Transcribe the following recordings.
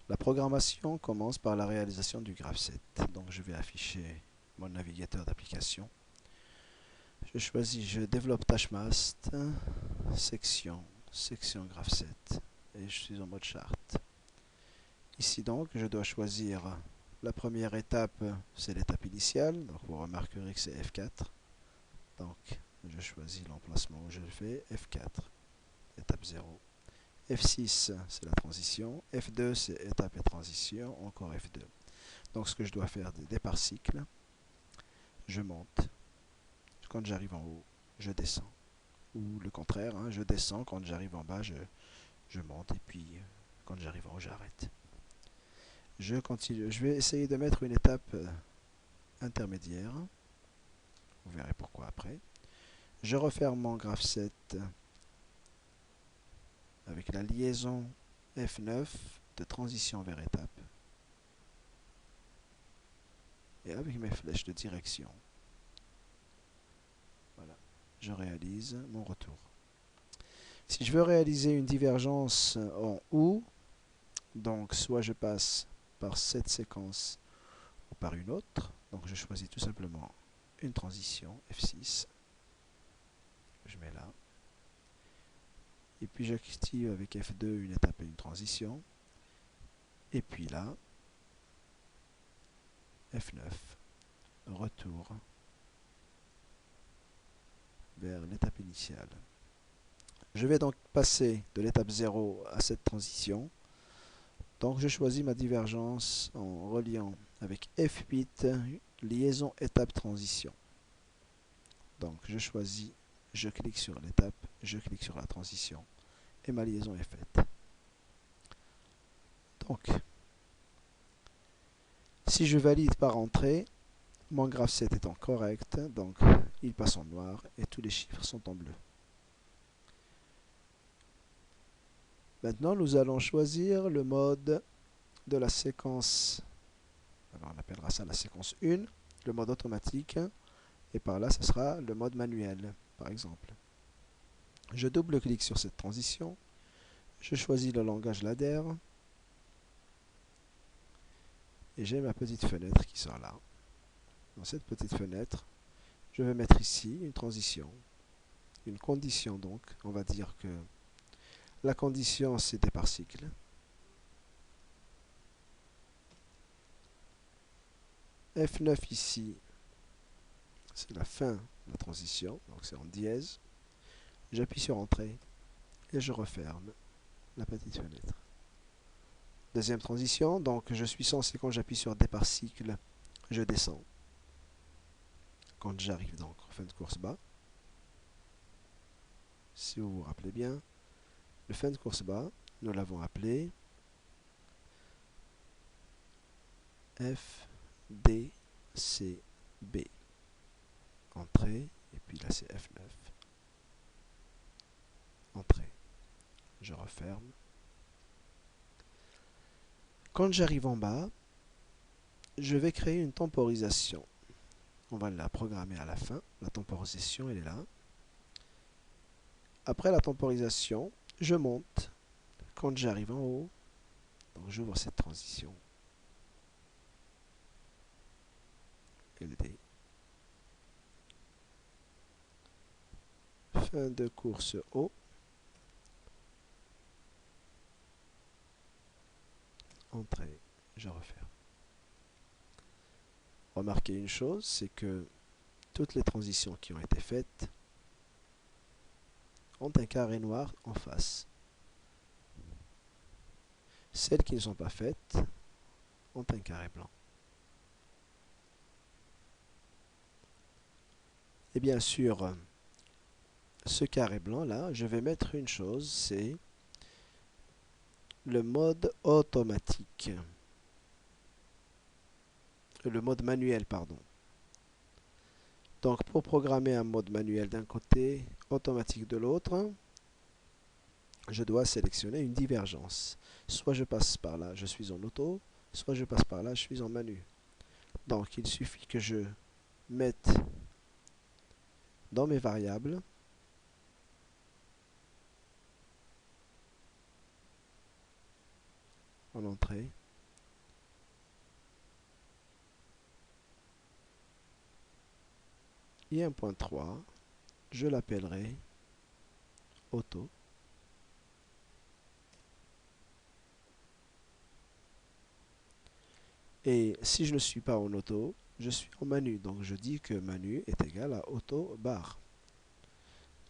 La programmation commence par la réalisation du graph set. Donc je vais afficher mon navigateur d'application. Je choisis, je développe Tâche-Mast, section, section graph set et je suis en mode chart. Ici donc, je dois choisir la première étape, c'est l'étape initiale. Donc vous remarquerez que c'est F4. Donc je choisis l'emplacement où je le fais, F4, étape 0. F6, c'est la transition. F2, c'est étape et transition. Encore F2. Donc ce que je dois faire, des départ cycle. Je monte. Quand j'arrive en haut, je descends. Ou le contraire, hein, je descends. Quand j'arrive en bas, je monte. Et puis, quand j'arrive en haut, j'arrête. Je continue. Je vais essayer de mettre une étape intermédiaire. Vous verrez pourquoi après. Je referme mon graph set avec la liaison F9 de transition vers étape. Et avec mes flèches de direction, voilà, je réalise mon retour. Si je veux réaliser une divergence en OU, donc soit je passe par cette séquence ou par une autre, donc je choisis tout simplement une transition F6, je mets là, et puis j'active avec F2 une étape et une transition, et puis là, F9, retour vers l'étape initiale. Je vais donc passer de l'étape 0 à cette transition. Donc je choisis ma divergence en reliant avec F8, liaison étape transition. Donc je choisis, je clique sur l'étape, je clique sur la transition et ma liaison est faite. Donc, si je valide par entrée, mon graph set est en correct, donc il passe en noir et tous les chiffres sont en bleu. Maintenant, nous allons choisir le mode de la séquence, alors on appellera ça la séquence 1, le mode automatique, et par là, ce sera le mode manuel, par exemple. Je double-clique sur cette transition, je choisis le langage ladder, et j'ai ma petite fenêtre qui sort là. Dans cette petite fenêtre, je vais mettre ici une transition, une condition donc, on va dire que la condition c'est départ cycle. F9 ici, c'est la fin de la transition, donc c'est en dièse. J'appuie sur entrée et je referme la petite fenêtre. Deuxième transition, donc je suis censé quand j'appuie sur départ cycle, je descends. Quand j'arrive donc en fin de course bas, si vous vous rappelez bien, le fin de course bas, nous l'avons appelé F, D, C, B. Entrée, et puis là c'est F9. Entrée. Je referme. Quand j'arrive en bas, je vais créer une temporisation. On va la programmer à la fin. La temporisation, elle est là. Après la temporisation, je monte. Quand j'arrive en haut, donc j'ouvre cette transition. LD. Fin de course haut. Entrée. Je referme. Remarquez une chose, c'est que toutes les transitions qui ont été faites ont un carré noir en face. Celles qui ne sont pas faites ont un carré blanc. Et bien sûr, ce carré blanc là, je vais mettre une chose, c'est le mode automatique. Le mode manuel, pardon. Donc pour programmer un mode manuel d'un côté, automatique de l'autre, je dois sélectionner une divergence. Soit je passe par là, je suis en auto, soit je passe par là, je suis en manu. Donc il suffit que je mette dans mes variables en entrée. Et un point 3, je l'appellerai auto. Et si je ne suis pas en auto, je suis en manu. Donc je dis que manu est égal à auto bar.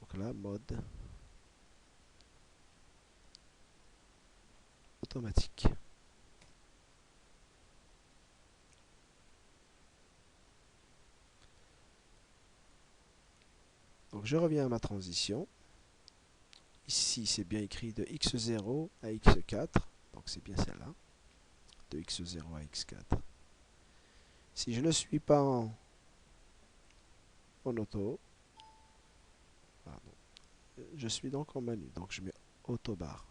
Donc là, mode automatique. Donc je reviens à ma transition. Ici, c'est bien écrit de x0 à x4. Donc c'est bien celle-là. De x0 à x4. Si je ne suis pas en auto, pardon, je suis donc en menu. Donc je mets auto bar.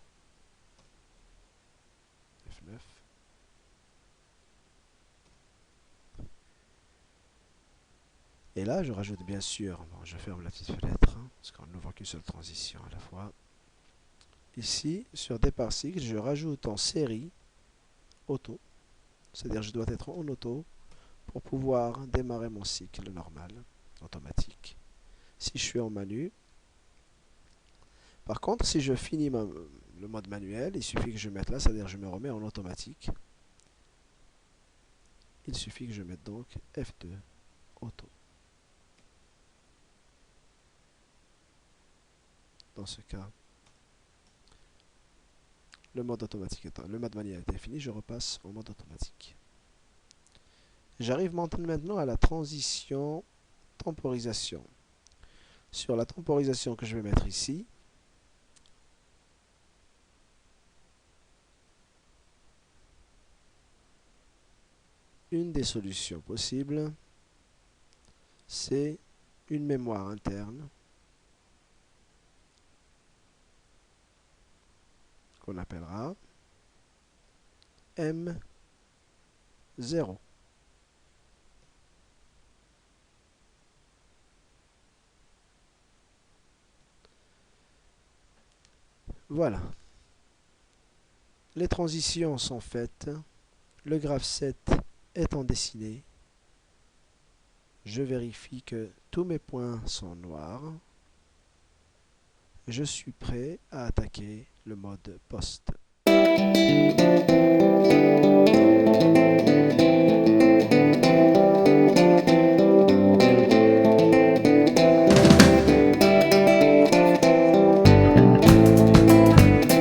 F9. Et là, je rajoute bien sûr, bon, je ferme la petite fenêtre, hein, parce qu'on ne voit qu'une seule transition à la fois. Ici, sur départ cycle, je rajoute en série auto, c'est-à-dire je dois être en auto pour pouvoir démarrer mon cycle normal, automatique. Si je suis en manu, par contre, si je finis le mode manuel, il suffit que je mette là, c'est-à-dire je me remets en automatique. Il suffit que je mette donc F2 auto. Dans ce cas, le mode automatique étant, le mode manuel étant fini, je repasse au mode automatique. J'arrive maintenant à la transition temporisation. Sur la temporisation que je vais mettre ici, une des solutions possibles, c'est une mémoire interne qu'on appellera M0. Voilà. Les transitions sont faites. Le graphe 7 étant dessiné, je vérifie que tous mes points sont noirs. Je suis prêt à attaquer le mode post.